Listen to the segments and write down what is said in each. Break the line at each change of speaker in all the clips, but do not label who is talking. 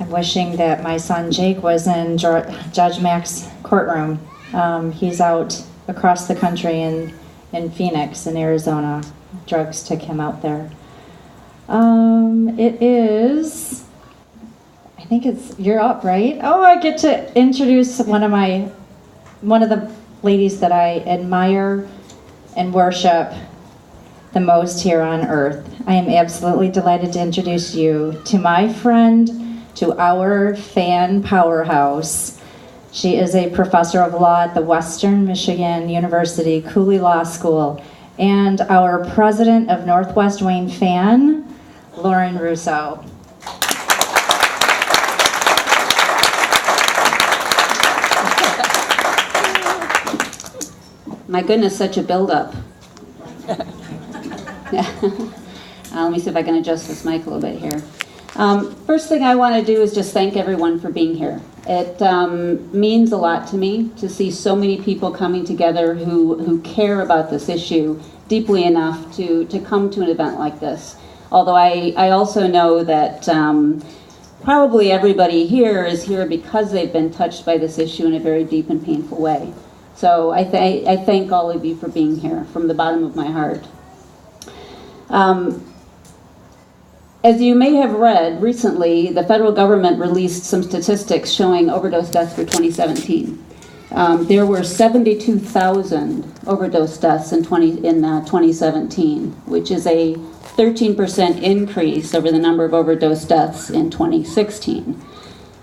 wishing that my son Jake was in Judge Mack's courtroom. He's out across the country in Phoenix, in Arizona. Drugs took him out there. It is, I think you're up, right? Oh, I get to introduce one of the ladies that I admire and worship the most here on earth. I am absolutely delighted to introduce you to my friend, to our fan powerhouse. She is a professor of law at the Western Michigan University Cooley Law School, and our president of Northwest Wayne Fan, Lauren Rousseau.
My goodness, such a build-up. Let me see if I can adjust this mic a little bit here. First thing I want to do is just thank everyone for being here. It means a lot to me to see so many people coming together who care about this issue deeply enough to come to an event like this. Although I also know that probably everybody here is here because they've been touched by this issue in a very deep and painful way. So I thank all of you for being here from the bottom of my heart. As you may have read recently, the federal government released some statistics showing overdose deaths for 2017. There were 72,000 overdose deaths in 2017, which is a 13% increase over the number of overdose deaths in 2016,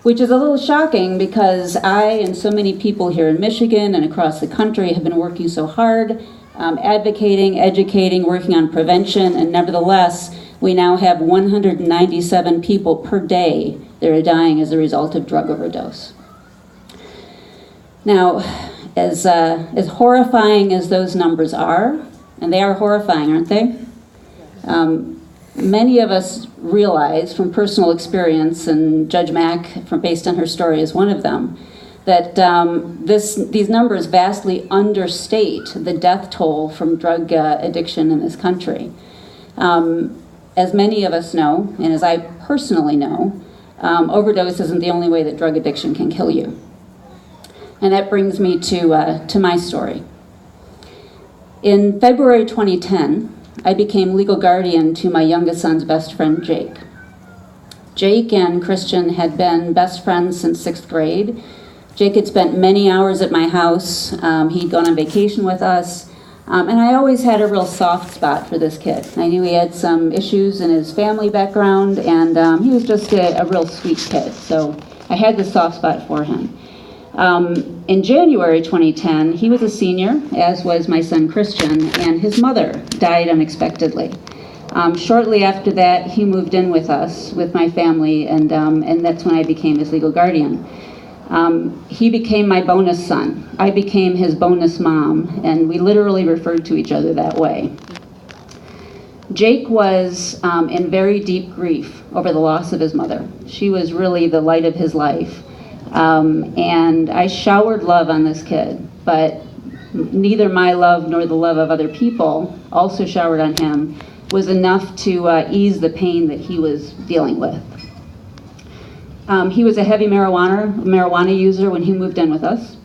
which is a little shocking because I and so many people here in Michigan and across the country have been working so hard, advocating, educating, working on prevention, and nevertheless, we now have 197 people per day that are dying as a result of drug overdose. Now, as horrifying as those numbers are, and they are horrifying, aren't they? Many of us realize from personal experience, and Judge Mack, based on her story, is one of them, that these numbers vastly understate the death toll from drug addiction in this country. As many of us know, and as I personally know, overdose isn't the only way that drug addiction can kill you. And that brings me to my story. In February 2010, I became legal guardian to my youngest son's best friend, Jake. Jake and Christian had been best friends since 6th grade. Jake had spent many hours at my house. He'd gone on vacation with us. And I always had a real soft spot for this kid. I knew he had some issues in his family background, and he was just a real sweet kid. So I had this soft spot for him. In January 2010, he was a senior, as was my son Christian, and his mother died unexpectedly. Shortly after that, he moved in with us, with my family, and that's when I became his legal guardian. He became my bonus son. I became his bonus mom, and we literally referred to each other that way. Jake was in very deep grief over the loss of his mother. She was really the light of his life. And I showered love on this kid, but neither my love nor the love of other people, also showered on him, was enough to ease the pain that he was dealing with. He was a heavy marijuana user when he moved in with us.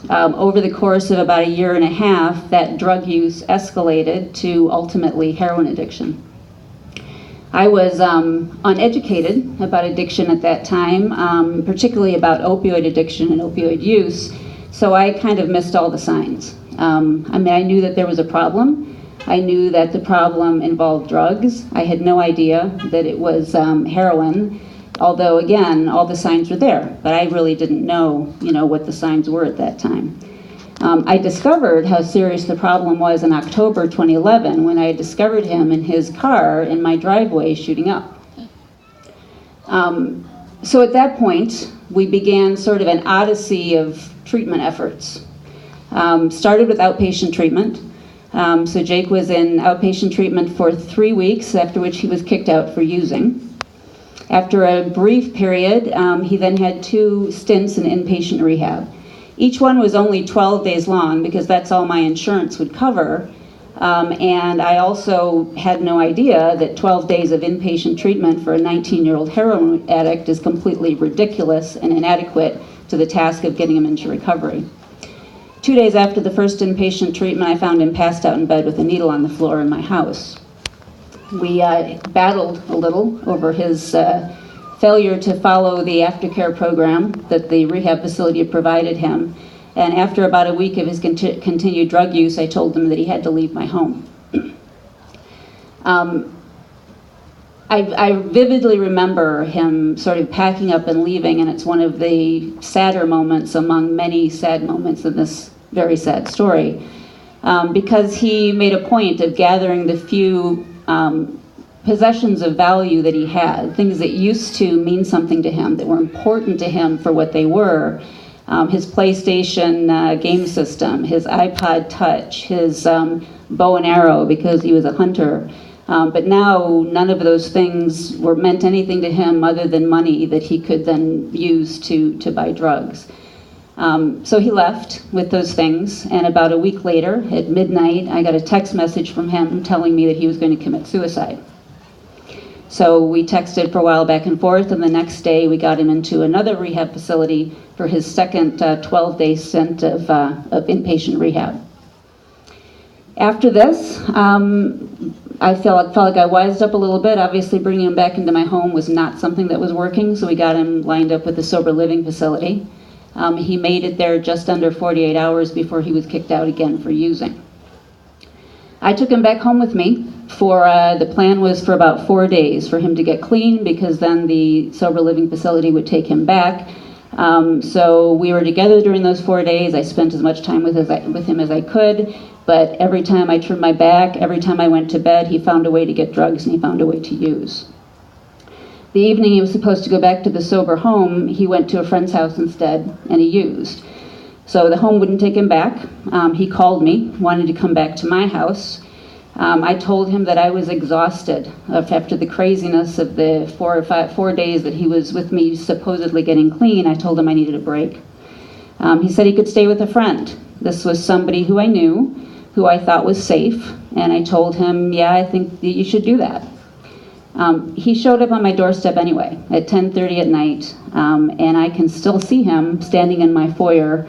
Over the course of about a year and a half, that drug use escalated to ultimately heroin addiction. I was uneducated about addiction at that time, particularly about opioid addiction and opioid use, so I kind of missed all the signs. I knew that there was a problem. I knew that the problem involved drugs. I had no idea that it was heroin, although, again, all the signs were there, but I really didn't know, what the signs were at that time. I discovered how serious the problem was in October 2011 when I discovered him in his car in my driveway shooting up. So at that point, we began sort of an odyssey of treatment efforts. Started with outpatient treatment. So Jake was in outpatient treatment for 3 weeks, after which he was kicked out for using. After a brief period, he then had 2 stints in inpatient rehab. Each one was only 12 days long because that's all my insurance would cover. And I also had no idea that 12 days of inpatient treatment for a 19-year-old heroin addict is completely ridiculous and inadequate to the task of getting him into recovery. 2 days after the first inpatient treatment, I found him passed out in bed with a needle on the floor in my house. We battled a little over his failure to follow the aftercare program that the rehab facility had provided him. And after about a week of his continued drug use, I told him that he had to leave my home. I vividly remember him sort of packing up and leaving, and it's one of the sadder moments among many sad moments in this very sad story, because he made a point of gathering the few possessions of value that he had, things that used to mean something to him, that were important to him for what they were. His PlayStation game system, his iPod Touch, his bow and arrow because he was a hunter. But now none of those things meant anything to him other than money that he could then use to buy drugs. So he left with those things, and about a week later, at midnight, I got a text message from him telling me that he was going to commit suicide. So we texted for a while back and forth, and the next day we got him into another rehab facility for his second 12-day stint of inpatient rehab. After this, I felt like I wised up a little bit. Obviously, bringing him back into my home was not something that was working, so we got him lined up with a sober living facility. He made it there just under 48 hours before he was kicked out again for using. I took him back home with me. The plan was for about 4 days for him to get clean, because then the sober living facility would take him back. So we were together during those 4 days. I spent as much time with him as I could, but every time I turned my back, every time I went to bed, he found a way to get drugs and he found a way to use. The evening he was supposed to go back to the sober home, he went to a friend's house instead and he used. So the home wouldn't take him back. He called me, wanted to come back to my house. I told him that I was exhausted after the craziness of the 4 days that he was with me supposedly getting clean. I told him I needed a break. He said he could stay with a friend. This was somebody who I knew, who I thought was safe, and I told him, yeah, I think that you should do that. He showed up on my doorstep anyway at 10:30 at night, and I can still see him standing in my foyer,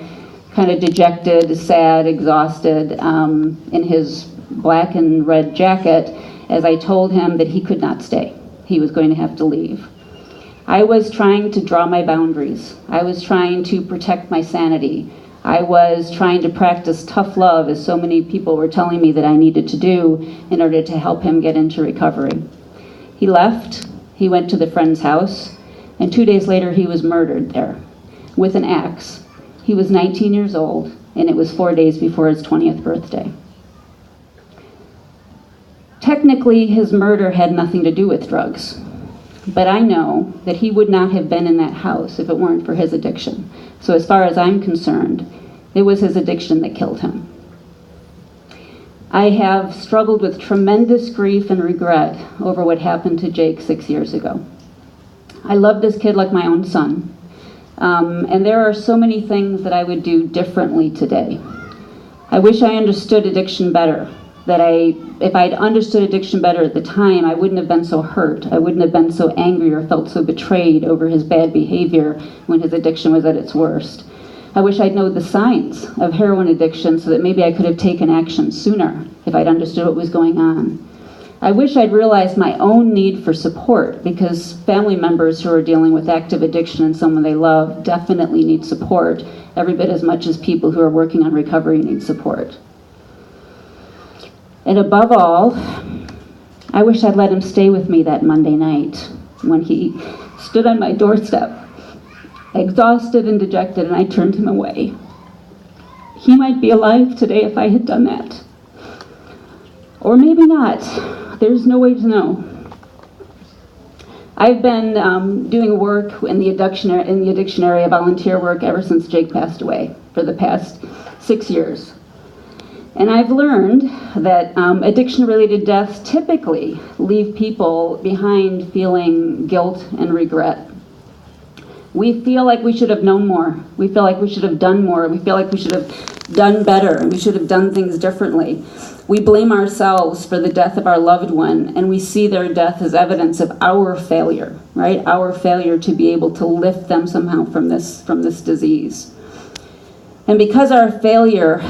kind of dejected, sad, exhausted, in his black and red jacket, as I told him that he could not stay. He was going to have to leave. I was trying to draw my boundaries. I was trying to protect my sanity. I was trying to practice tough love, as so many people were telling me that I needed to do in order to help him get into recovery. He left, he went to the friend's house, and 2 days later he was murdered there with an axe. He was 19 years old, and it was 4 days before his 20th birthday. Technically, his murder had nothing to do with drugs, but I know that he would not have been in that house if it weren't for his addiction. So as far as I'm concerned, it was his addiction that killed him. I have struggled with tremendous grief and regret over what happened to Jake 6 years ago. I love this kid like my own son, and there are so many things that I would do differently today. I wish I understood addiction better. If I'd understood addiction better at the time, I wouldn't have been so hurt. I wouldn't have been so angry or felt so betrayed over his bad behavior when his addiction was at its worst. I wish I'd known the signs of heroin addiction so that maybe I could have taken action sooner if I'd understood what was going on. I wish I'd realized my own need for support, because family members who are dealing with active addiction and someone they love definitely need support every bit as much as people who are working on recovery need support. And above all, I wish I'd let him stay with me that Monday night when he stood on my doorstep, exhausted and dejected, and I turned him away. He might be alive today if I had done that. Or maybe not. There's no way to know. I've been doing work in the addiction area, volunteer work, ever since Jake passed away for the past 6 years. And I've learned that addiction-related deaths typically leave people behind feeling guilt and regret. We feel like we should have known more. We feel like we should have done more. We feel like we should have done better, and we should have done things differently. We blame ourselves for the death of our loved one, and we see their death as evidence of our failure, right? Our failure to be able to lift them somehow from this disease. And because our failure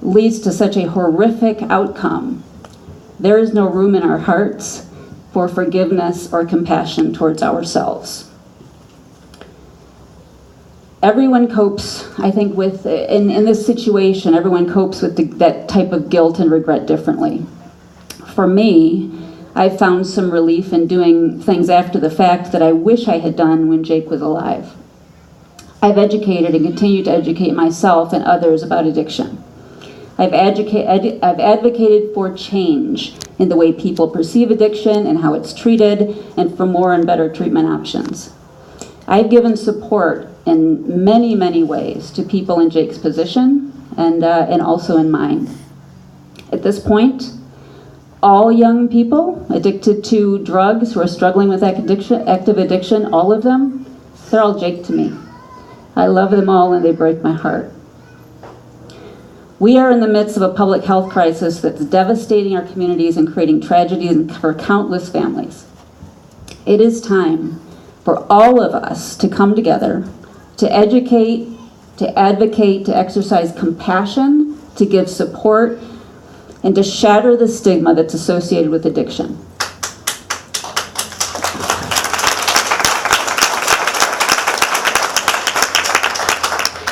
leads to such a horrific outcome, there is no room in our hearts for forgiveness or compassion towards ourselves. Everyone copes, I think, in this situation, everyone copes with that type of guilt and regret differently. For me, I've found some relief in doing things after the fact that I wish I had done when Jake was alive. I've educated and continue to educate myself and others about addiction. I've advocated for change in the way people perceive addiction and how it's treated, and for more and better treatment options. I've given support in many, many ways to people in Jake's position and also in mine. At this point, all young people addicted to drugs who are struggling with active addiction, all of them, they're all Jake to me. I love them all and they break my heart. We are in the midst of a public health crisis that's devastating our communities and creating tragedies for countless families. It is time for all of us to come together, to educate, to advocate, to exercise compassion, to give support, and to shatter the stigma that's associated with addiction.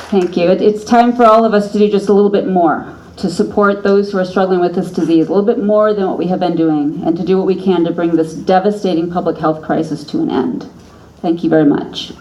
Thank you. It's time for all of us to do just a little bit more, to support those who are struggling with this disease, a little bit more than what we have been doing, and to do what we can to bring this devastating public health crisis to an end. Thank you very much.